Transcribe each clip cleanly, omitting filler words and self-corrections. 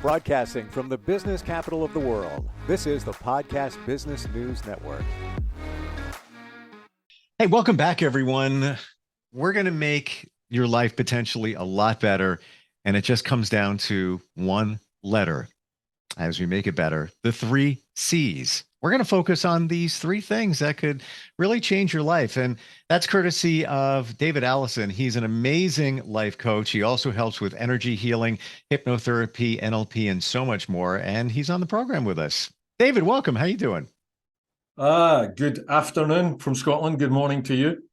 Broadcasting from the business capital of the world, this is the Podcast Business News Network. Hey, welcome back, everyone. We're going to make your life potentially a lot better, and it just comes down to one letter. As we make it better, the 3 C's. We're going to focus on these 3 things that could really change your life. And that's courtesy of David Alison. He's an amazing life coach. He also helps with energy healing, hypnotherapy, NLP, and so much more. And he's on the program with us. David, welcome. How you doing? Good afternoon from Scotland. Good morning to you.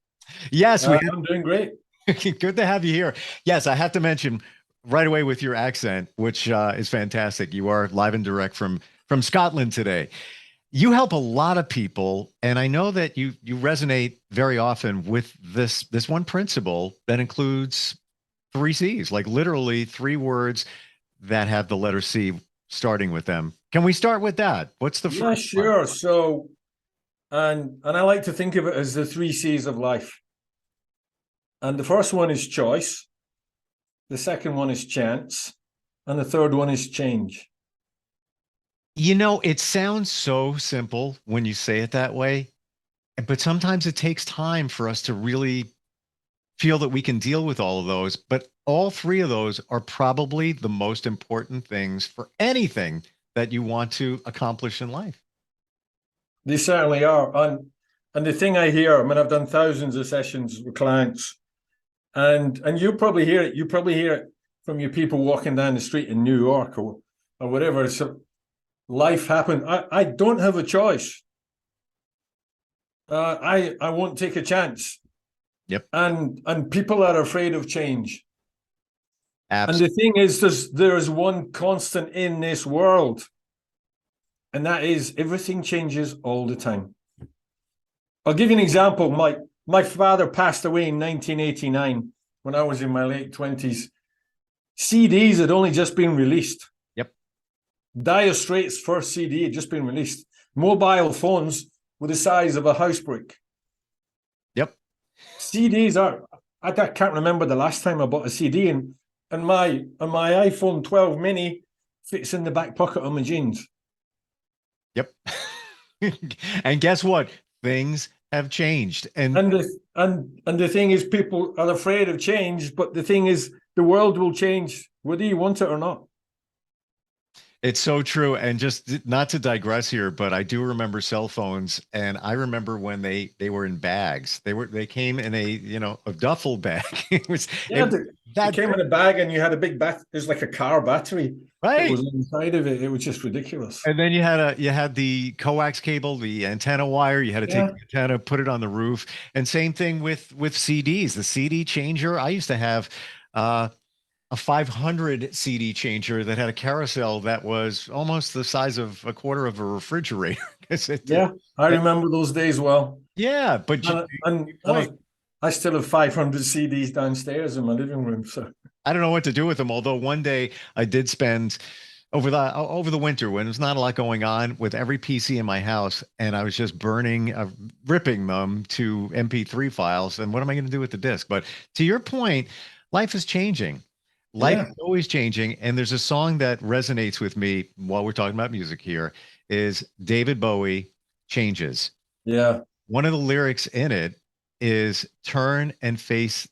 Yes, I'm doing great. Good to have you here. Yes, I have to mention right away with your accent, which is fantastic. You are live and direct from Scotland today. You help a lot of people, and I know that you resonate very often with this one principle that includes 3 C's, like literally 3 words that have the letter C starting with them. Can we start with that? What's the first? Sure. So, and I like to think of it as the 3 C's of life. And the first one is choice. The second one is chance. And the third one is change. You know, it sounds so simple when you say it that way, but sometimes it takes time for us to really feel that we can deal with all of those. But all 3 of those are probably the most important things for anything that you want to accomplish in life. They certainly are. And the thing I hear, I mean, I've done thousands of sessions with clients, and you probably hear it. You probably hear it from your people walking down the street in New York or whatever. So life happened. I don't have a choice. I won't take a chance. Yep. And people are afraid of change. Absolutely. And the thing is, there is one constant in this world, and that is everything changes all the time. I'll give you an example. My father passed away in 1989 when I was in my late 20s. CDs had only just been released. Yep. Dire Straits' first CD had just been released. Mobile phones were the size of a house brick. Yep. CDs are, I can't remember the last time I bought a CD, and my iPhone 12 mini fits in the back pocket of my jeans. Yep. And guess what? Things have changed. And the thing is, people are afraid of change, but the thing is, the world will change whether you want it or not. it's so true. And just not to digress here, but I do remember cell phones, and I remember when they were in bags. They came in a duffel bag. It came in a bag, and you had a big there's like a car battery. Right. It was inside of it. It was just ridiculous. And then you had the coax cable, the antenna wire. You had to take the antenna, put it on the roof. And same thing with CDs. The CD changer. I used to have a 500 CD changer that had a carousel that was almost the size of a quarter of a refrigerator. I remember those days well. Yeah, but I still have 500 CDs downstairs in my living room. So I don't know what to do with them. Although one day I did spend over the winter when there's not a lot going on with every PC in my house, and I was just ripping them to MP3 files. And what am I going to do with the disc? But to your point, life is changing. Life is always changing. And there's a song that resonates with me while we're talking about music here is David Bowie, Changes. Yeah. One of the lyrics in it is turn and face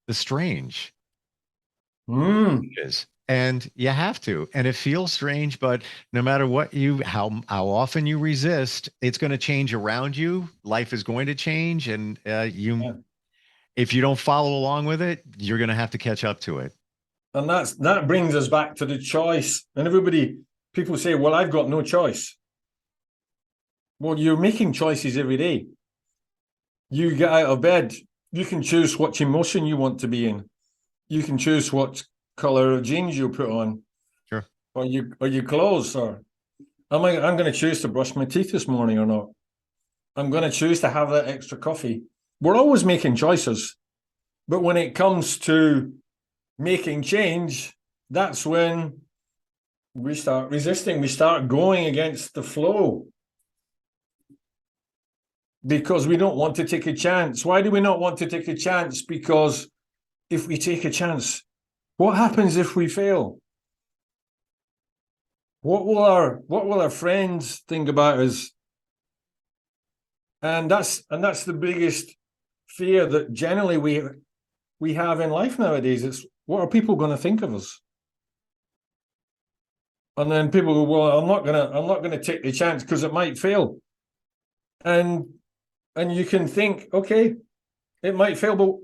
the strange. And you have to. And it feels strange, but no matter what how often you resist, it's going to change around you. Life is going to change. And if you don't follow along with it, you're going to have to catch up to it. And that brings us back to the choice. And people say, well, I've got no choice. Well, you're making choices every day. You get out of bed, you can choose what emotion you want to be in. You can choose what color of jeans you put on. Sure. Or your clothes. Or I'm going to choose to brush my teeth this morning or not. I'm going to choose to have that extra coffee. We're always making choices. But when it comes to making change, that's when we start resisting. We start going against the flow because we don't want to take a chance. Why do we not want to take a chance? Because if we take a chance, what happens if we fail? What will our friends think about us? And that's the biggest fear that generally we have in life nowadays. It's, what are people going to think of us? And then people go, well, I'm not gonna take the chance because it might fail. And you can think, okay, it might fail, but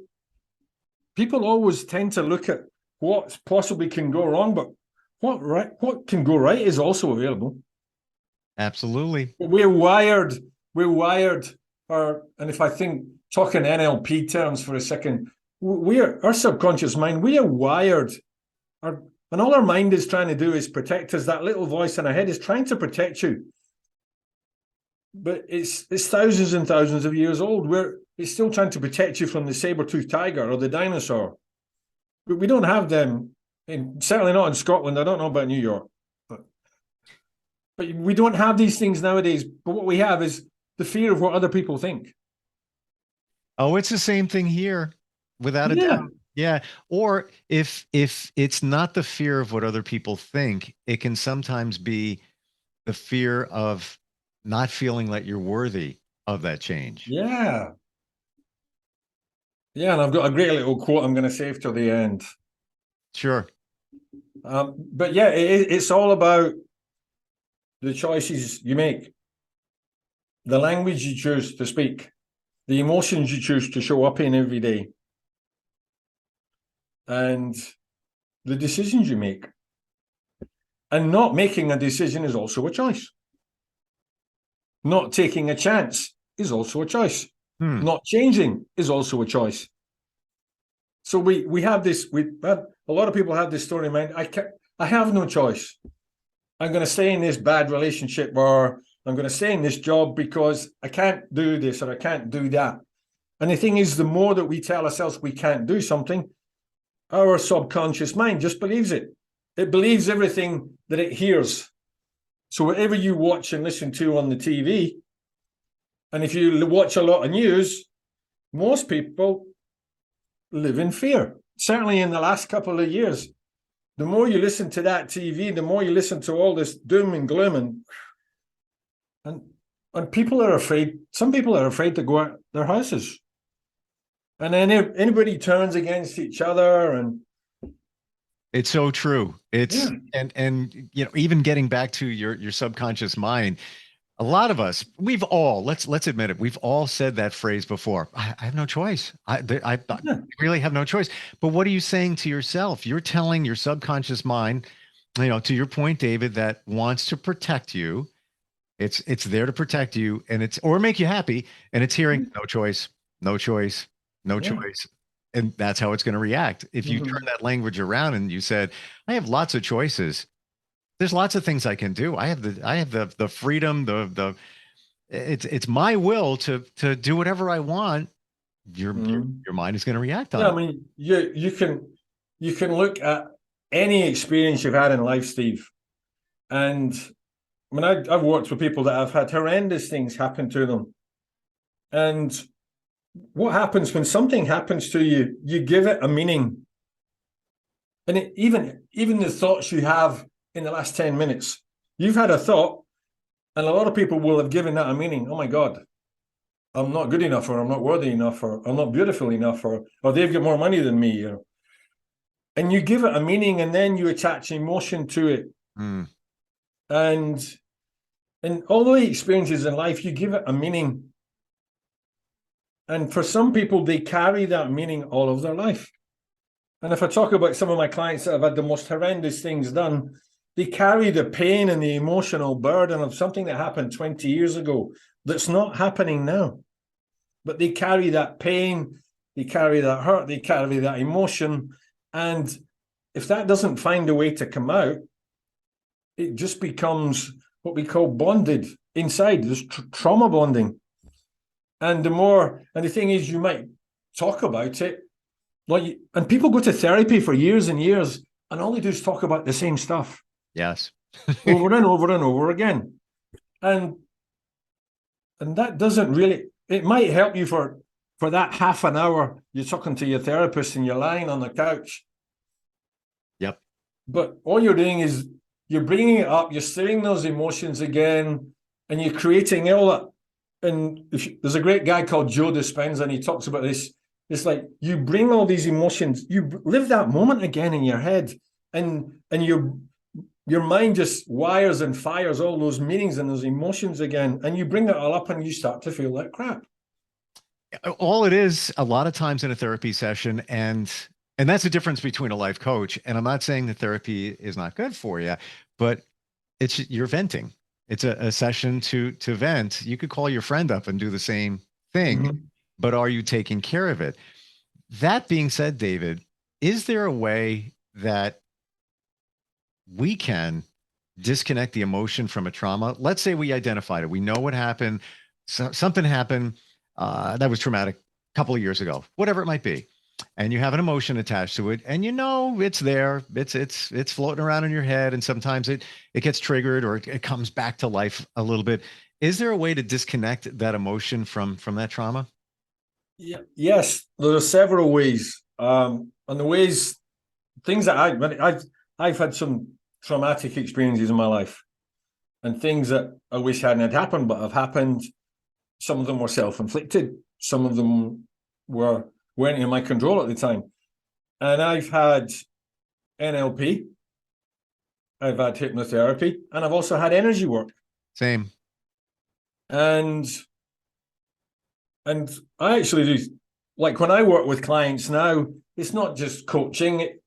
people always tend to look at what possibly can go wrong, but what can go right is also available. Absolutely. We're wired, and if I think, talking NLP terms for a second, our subconscious mind, we are wired, and all our mind is trying to do is protect us. That little voice in our head is trying to protect you. But it's thousands and thousands of years old. It's still trying to protect you from the saber-toothed tiger or the dinosaur. But we don't have them, certainly not in Scotland. I don't know about New York. But we don't have these things nowadays. But what we have is the fear of what other people think. Oh, it's the same thing here, without a doubt. Yeah. Or if it's not the fear of what other people think, it can sometimes be the fear of not feeling that you're worthy of that change. Yeah. Yeah, and I've got a great little quote I'm going to save till the end. Sure. But yeah, it's all about the choices you make, the language you choose to speak, the emotions you choose to show up in every day, and the decisions you make. And not making a decision is also a choice. Not taking a chance is also a choice. Not changing is also a choice. So we have this. A lot of people have this story in mind. I have no choice. I'm going to stay in this bad relationship, or I'm going to stay in this job because I can't do this or I can't do that. And the thing is, the more that we tell ourselves we can't do something, our subconscious mind just believes it. It believes everything that it hears. So whatever you watch and listen to on the TV, and if you watch a lot of news, most people live in fear. Certainly in the last couple of years, the more you listen to that TV, the more you listen to all this doom and gloom, and people are afraid. Some people are afraid to go out their houses. And then anybody turns against each other, and it's so true. It's and you know, even getting back to your subconscious mind, a lot of us, we've all, let's admit it, we've all said that phrase before. I have no choice. I really have no choice. But what are you saying to yourself? You're telling your subconscious mind, you know, to your point, David, that wants to protect you. It's there to protect you, and it's, or make you happy, and it's hearing no choice, no choice, no choice. And that's how it's going to react. If you turn that language around and you said, I have lots of choices. There's lots of things I can do. I have the freedom, it's my will to do whatever I want. Your mind is going to react on it. I mean, you can look at any experience you've had in life, Steve. And I mean, I've worked with people that have had horrendous things happen to them. And what happens when something happens to you, you give it a meaning. And even the thoughts you have in the last 10 minutes, you've had a thought, and a lot of people will have given that a meaning. Oh my God, I'm not good enough, or I'm not worthy enough, or I'm not beautiful enough, or they've got more money than me. And you give it a meaning, and then you attach emotion to it. And all the experiences in life, you give it a meaning. And for some people, they carry that meaning all of their life. And if I talk about some of my clients that have had the most horrendous things done, they carry the pain and the emotional burden of something that happened 20 years ago that's not happening now. But they carry that pain, they carry that hurt, they carry that emotion. And if that doesn't find a way to come out, it just becomes what we call bonded inside. There's trauma bonding. And the thing is, you might talk about it, and people go to therapy for years and years, and all they do is talk about the same stuff. Yes. Over and over and over again. And that doesn't really, it might help you for that half an hour you're talking to your therapist and you're lying on the couch. Yep. But all you're doing is you're bringing it up, you're stirring those emotions again, and you're creating all that. And there's a great guy called Joe Dispenza, and he talks about this. It's like you bring all these emotions, you live that moment again in your head, and your mind just wires and fires all those meanings and those emotions again, and you bring it all up, and you start to feel like crap. All it is a lot of times in a therapy session, and that's the difference between a life coach. And I'm not saying that therapy is not good for you, but you're venting. It's a session to vent. You could call your friend up and do the same thing, but are you taking care of it? That being said, David, is there a way that we can disconnect the emotion from a trauma? Let's say we identified it. We know what happened. Something happened that was traumatic a couple of years ago, whatever it might be. And you have an emotion attached to it, and you know it's there. It's floating around in your head, and sometimes it gets triggered or it comes back to life a little bit. Is there a way to disconnect that emotion from that trauma? Yeah, yes, there are several ways. And the ways, things that I've had some traumatic experiences in my life, and things that I wish hadn't had happened, but have happened. Some of them were self-inflicted. Some of them weren't in my control at the time. And I've had NLP, I've had hypnotherapy, and I've also had energy work. Same. And I actually do, like when I work with clients now, it's not just coaching.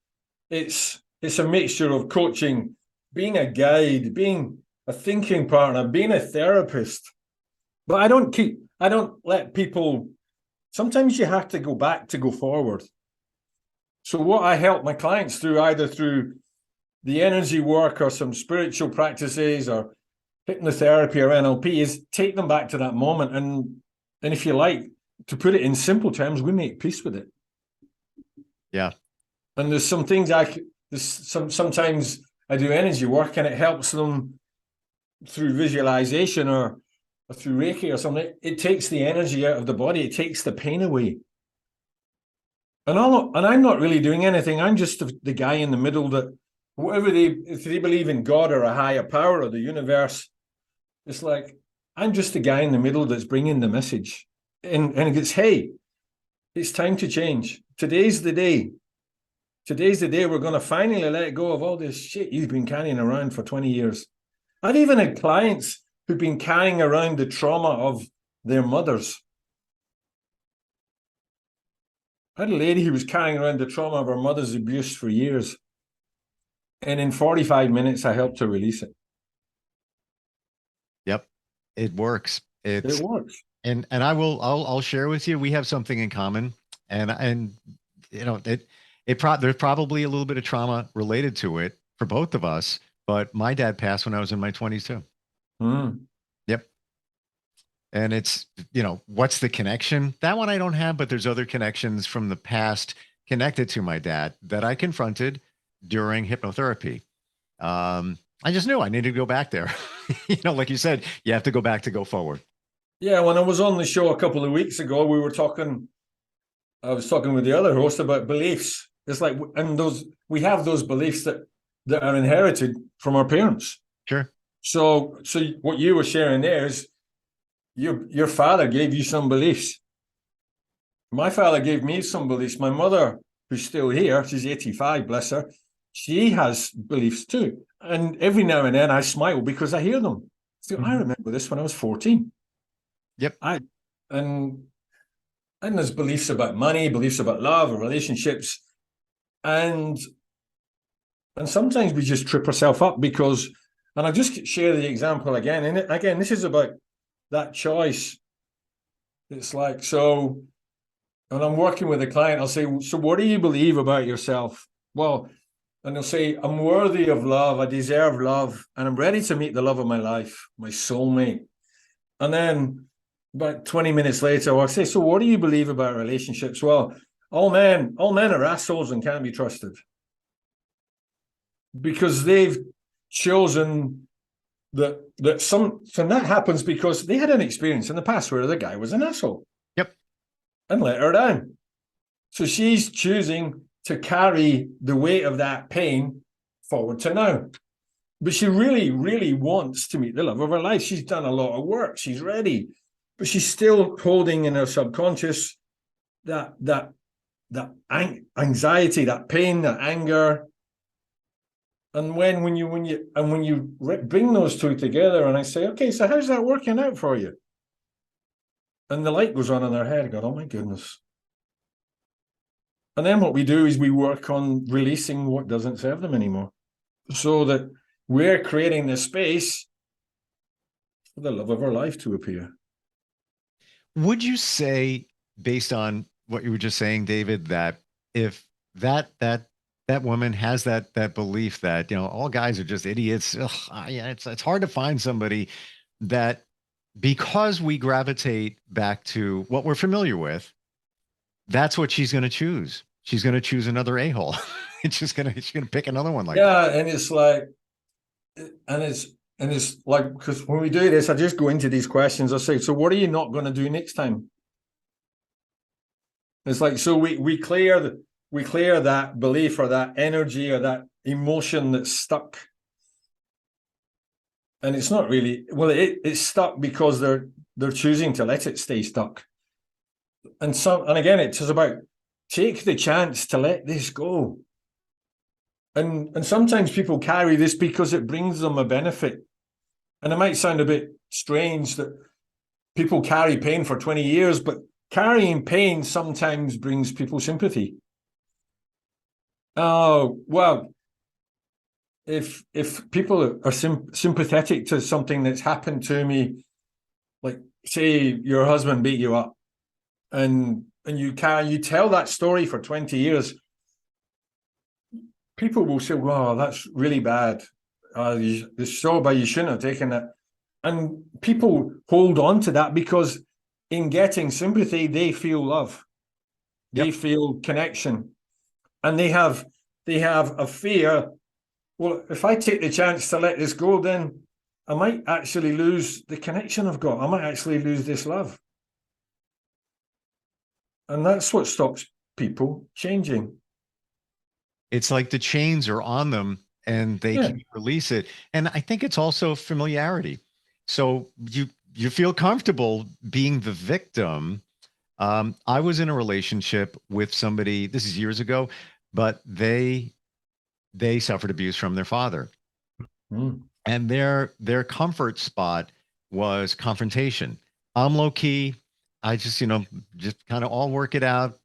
It's a mixture of coaching, being a guide, being a thinking partner, being a therapist. But I don't let people, sometimes you have to go back to go forward. So what I help my clients through, either through the energy work or some spiritual practices or hypnotherapy or NLP, is take them back to that moment. And if you like, to put it in simple terms, we make peace with it. Yeah. And there's some things sometimes I do energy work, and it helps them through visualization or through Reiki or something. It takes the energy out of the body. It takes the pain away. And I'm not really doing anything. I'm just the guy in the middle that if they believe in God or a higher power or the universe, it's like, I'm just the guy in the middle that's bringing the message. And it's, hey, it's time to change. Today's the day. Today's the day we're going to finally let go of all this shit you've been carrying around for 20 years. I've even had clients who've been carrying around the trauma of their mothers. I had a lady who was carrying around the trauma of her mother's abuse for years. And in 45 minutes, I helped her release it. Yep. It works. It works. And I'll share with you, we have something in common. And you know, there's probably a little bit of trauma related to it for both of us, but my dad passed when I was in my 20s too. Yep. And it's, you know, what's the connection? That one I don't have, but there's other connections from the past connected to my dad that I confronted during hypnotherapy. I just knew I needed to go back there. You know, like you said, you have to go back to go forward. Yeah, when I was on the show a couple of weeks ago, I was talking with the other host about beliefs. It's like, and we have those beliefs that are inherited from our parents. Sure. So what you were sharing there is your father gave you some beliefs. My father gave me some beliefs. My mother, who's still here, she's 85, bless her, she has beliefs too. And every now and then I smile because I hear them. So I remember this when I was 14. Yep. And there's beliefs about money, beliefs about love or relationships. And sometimes we just trip ourselves up because, and I'll just share the example again. And again, this is about that choice. It's like, so when I'm working with a client, I'll say, so what do you believe about yourself? Well, and they'll say, I'm worthy of love, I deserve love, and I'm ready to meet the love of my life, my soulmate. And then about 20 minutes later, I'll say, so what do you believe about relationships? Well, all men are assholes and can't be trusted. Because they've chosen that and that happens because they had an experience in the past where the guy was an asshole. Yep. And let her down. So she's choosing to carry the weight of that pain forward to now. But she really, really wants to meet the love of her life. She's done a lot of work. She's ready, but she's still holding in her subconscious that anxiety, that pain, that anger. And when you bring those two together, and I say, okay, so how's that working out for you? And the light goes on in their head. I go, oh my goodness. And then what we do is we work on releasing what doesn't serve them anymore, so that we're creating the space for the love of our life to appear. Would you say, based on what you were just saying, David, that if that woman has that belief that, you know, all guys are just idiots, yeah, it's hard to find somebody that, because we gravitate back to what we're familiar with, that's what she's going to choose. She's going to choose another a-hole. She's going to pick another one like that. Yeah, and it's like, because when we do this, I just go into these questions. I say, so what are you not going to do next time? It's like, so we clear that belief or that energy or that emotion that's stuck. And it's not really, well, it's stuck because they're choosing to let it stay stuck. And again, it's just about take the chance to let this go. And sometimes people carry this because it brings them a benefit. And it might sound a bit strange that people carry pain for 20 years, but carrying pain sometimes brings people sympathy. Oh, well, if people are sympathetic to something that's happened to me, like say your husband beat you up, and you tell that story for 20 years, people will say, wow, that's really bad. It's so bad, you shouldn't have taken it. And people hold on to that because in getting sympathy, they feel love. They feel connection. And they have a fear. Well, if I take the chance to let this go, then I might actually lose the connection I've got. I might actually lose this love. And that's what stops people changing. It's like the chains are on them and they can't release it. And I think it's also familiarity. So you feel comfortable being the victim. I was in a relationship with somebody, this is years ago, but they suffered abuse from their father. And their comfort spot was confrontation. I'm low key. I just, just kind of all work it out.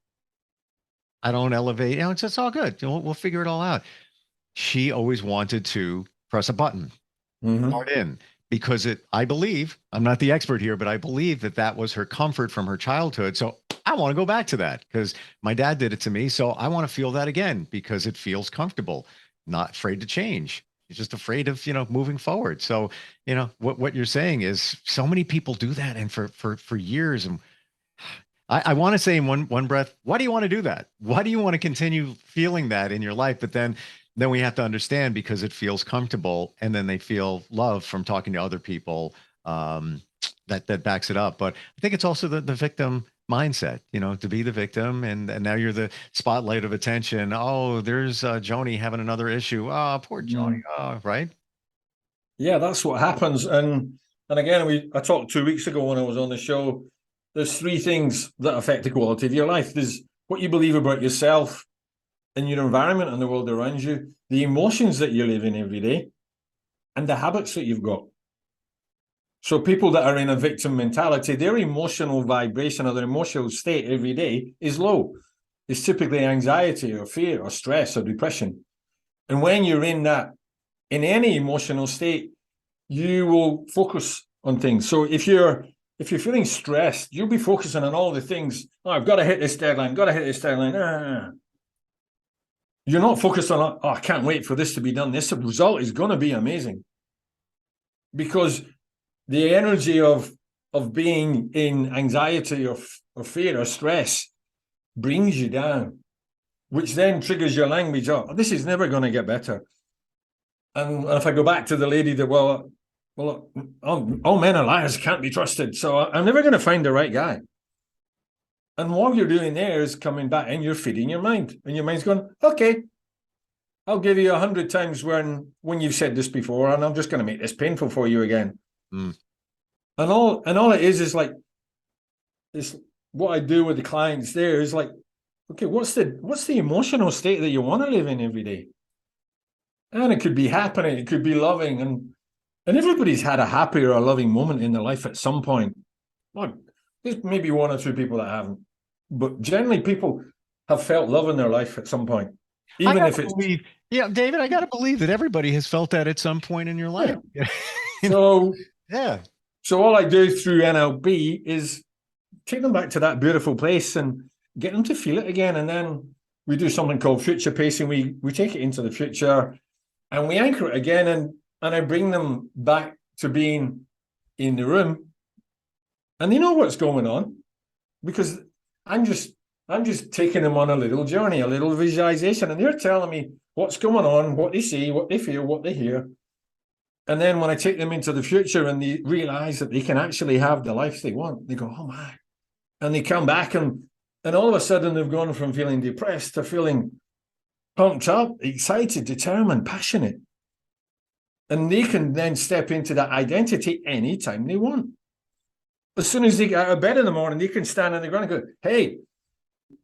I don't elevate. It's all good. We'll figure it all out. She always wanted to press a button, start in, because I believe, I'm not the expert here, but I believe that was her comfort from her childhood. So I want to go back to that because my dad did it to me. So I want to feel that again because it feels comfortable, not afraid to change. She's just afraid of, moving forward. So, what you're saying is so many people do that. And for years, and I want to say in one breath, why do you want to do that? Why do you want to continue feeling that in your life? But then we have to understand because it feels comfortable, and then they feel love from talking to other people that backs it up. But I think it's also the victim mindset, to be the victim, and now you're the spotlight of attention. Oh, there's Joni having another issue. Oh, poor Joni. Oh, right. Yeah, that's what happens. And again, I talked 2 weeks ago when I was on the show. There's 3 things that affect the quality of your life. There's what you believe about yourself and your environment and the world around you, the emotions that you live in every day, and the habits that you've got. So people that are in a victim mentality, their emotional vibration or their emotional state every day is low. It's typically anxiety or fear or stress or depression. And when you're in any emotional state, you will focus on things. So if you're feeling stressed, you'll be focusing on all the things. Oh, I've got to hit this deadline. You're not focused on, oh, I can't wait for this to be done. This result is going to be amazing. Because the energy of being in anxiety or fear or stress brings you down, which then triggers your language. Oh, this is never going to get better. And if I go back to the lady that, well, all men are liars, can't be trusted. So I'm never going to find the right guy. And what you're doing there is coming back and you're feeding your mind. And your mind's going, okay, I'll give you 100 times when you've said this before, and I'm just going to make this painful for you again. Mm. And all it is like, it's what I do with the clients there is like, okay, what's the emotional state that you want to live in every day? And it could be happening, it could be loving, and everybody's had a happy or a loving moment in their life at some point. Well, there's maybe one or two people that haven't, but generally people have felt love in their life at some point, even if it's David, I got to believe that everybody has felt that at some point in your life. Yeah. So yeah. So all I do through NLP is take them back to that beautiful place and get them to feel it again. And then we do something called future pacing. We take it into the future and we anchor it again, and I bring them back to being in the room, and they know what's going on because I'm just taking them on a little journey, a little visualization, and they're telling me what's going on, what they see, what they feel, what they hear. And then when I take them into the future and they realize that they can actually have the life they want, they go, oh my. And they come back and all of a sudden they've gone from feeling depressed to feeling pumped up, excited, determined, passionate. And they can then step into that identity anytime they want. As soon as they get out of bed in the morning, they can stand on the ground and go, hey,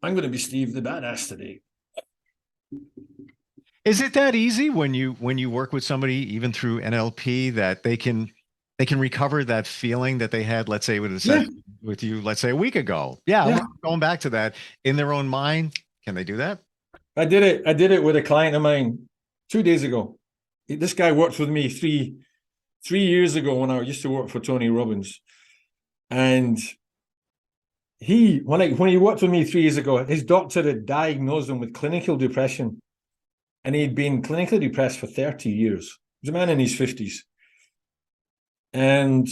I'm going to be Steve the Badass today. Is it that easy when you work with somebody, even through NLP, that they can recover that feeling that they had, let's say, with a session with you, let's say a week ago? Yeah. Going back to that in their own mind. Can they do that? I did it with a client of mine 2 days ago. This guy worked with me three years ago when I used to work for Tony Robbins. And when he worked with me 3 years ago, his doctor had diagnosed him with clinical depression. And he'd been clinically depressed for 30 years. He was a man in his 50s. And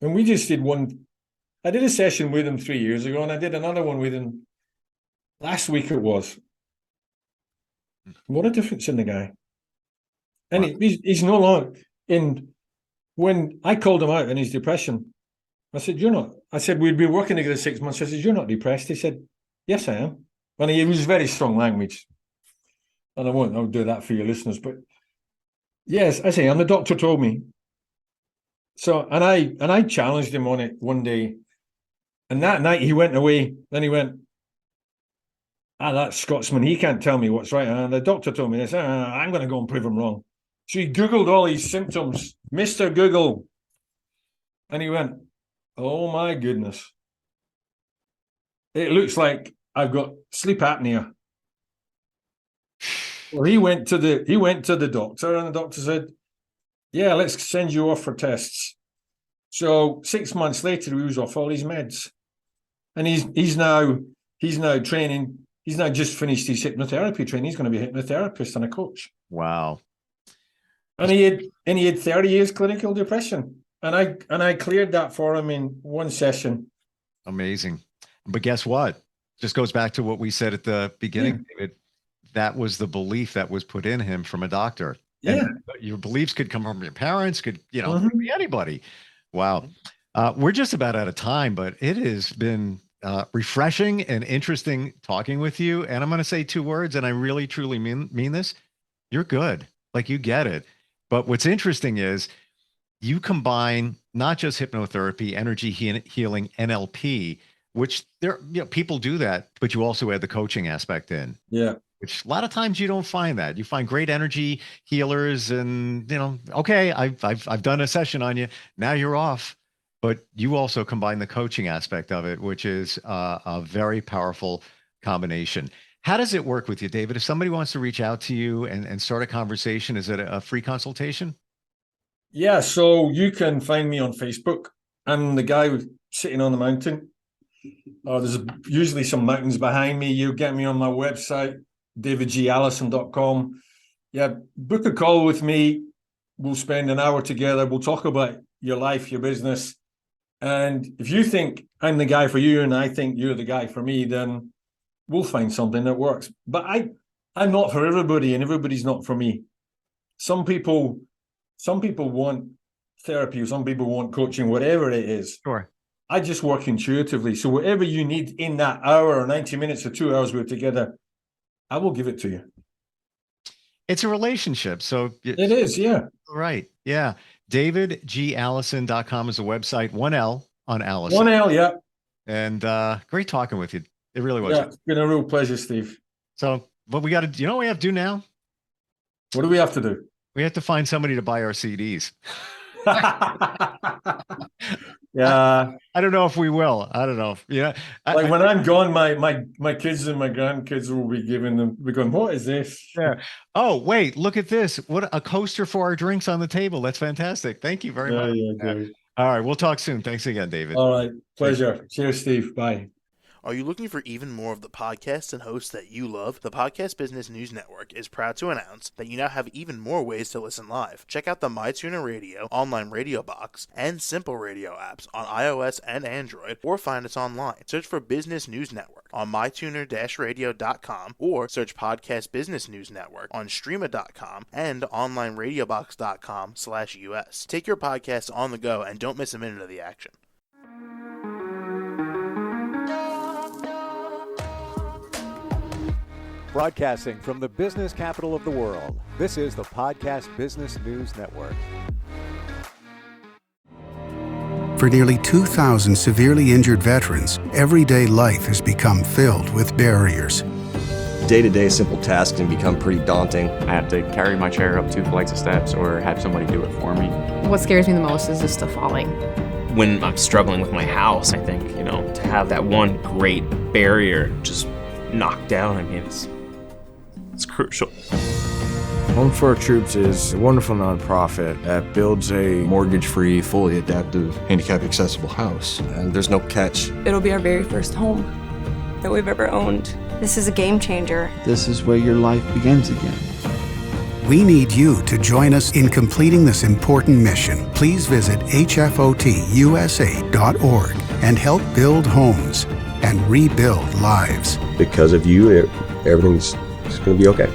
we just I did a session with him 3 years ago, and I did another one with him last week it was. What a difference in the guy. And wow. He's no longer in. When I called him out in his depression, I said, we'd been working together 6 months. I said, you're not depressed? He said, yes, I am. And he was very strong language. And I'll do that for your listeners. But yes, I say, and the doctor told me. So, and I challenged him on it one day. And that night he went away. Then he went, that Scotsman, he can't tell me what's right. And the doctor told me this, I'm going to go and prove him wrong. So he Googled all his symptoms, Mr. Google. And he went, oh my goodness. It looks like I've got sleep apnea. Well, he went to the doctor, and the doctor said, yeah, let's send you off for tests. So 6 months later, he was off all his meds. And he's now training. He's now just finished his hypnotherapy training. He's going to be a hypnotherapist and a coach. Wow. And he had 30 years clinical depression. And I cleared that for him in one session. Amazing. But guess what? Just goes back to what we said at the beginning, David. That was the belief that was put in him from a doctor. Yeah. And your beliefs could come from your parents, could be anybody. Wow. We're just about out of time, but it has been refreshing and interesting talking with you. And I'm going to say 2 words, and I really, truly mean this. You're good. Like, you get it. But what's interesting is you combine not just hypnotherapy, energy healing, NLP, which people do that, but you also add the coaching aspect in. Yeah. Which a lot of times you don't find that. You find great energy healers and, okay, I've done a session on you. Now you're off. But you also combine the coaching aspect of it, which is a very powerful combination. How does it work with you, David? If somebody wants to reach out to you and start a conversation, is it a free consultation? Yeah, so you can find me on Facebook. I'm the guy sitting on the mountain. There's usually some mountains behind me. You get me on my website, davidgalison.com. Yeah, book a call with me. We'll spend an hour together. We'll talk about your life, your business. And if you think I'm the guy for you and I think you're the guy for me, then we'll find something that works. But I'm not for everybody, and everybody's not for me. Some people want therapy, some people want coaching, whatever it is. Sure. I just work intuitively. So whatever you need in that hour or 90 minutes or 2 hours we're together, I will give it to you. It's a relationship. So It is, yeah. right. Yeah. DavidGAllison.com is the website. 1L on Allison. 1L, yeah. And great talking with you. It really was. Yeah, it's been a real pleasure, Steve. So what we got to, you know what we have to do now? What do we have to do? We have to find somebody to buy our CDs. Yeah. I don't know if we will. I don't know. Yeah. Like when I'm gone, my kids and my grandkids will be going, what is this? Yeah. Oh, wait, look at this. What a coaster for our drinks on the table. That's fantastic. Thank you very much. Yeah, great. All right. We'll talk soon. Thanks again, David. All right. Pleasure. Cheers, Steve. Bye. Are you looking for even more of the podcasts and hosts that you love? The Podcast Business News Network is proud to announce that you now have even more ways to listen live. Check out the MyTuner Radio, online radio box, and Simple Radio apps on iOS and Android, or find us online. Search for Business News Network on mytuner-radio.com, or search Podcast Business News Network on streama.com and onlineradiobox.com/US. Take your podcast on the go and don't miss a minute of the action. Broadcasting from the business capital of the world, this is the Podcast Business News Network. For nearly 2,000 severely injured veterans, everyday life has become filled with barriers. Day-to-day simple tasks can become pretty daunting. I have to carry my chair up 2 flights of steps or have somebody do it for me. What scares me the most is just the falling. When I'm struggling with my house, I think, to have that one great barrier just knocked down, it's crucial. Home for Our Troops is a wonderful nonprofit that builds a Mortgage-free, fully adaptive, handicap-accessible house. And there's no catch. It'll be our very first home that we've ever owned. This is a game changer. This is where your life begins again. We need you to join us in completing this important mission. Please visit hfotusa.org and help build homes and rebuild lives. Because of you, everything's going to be okay.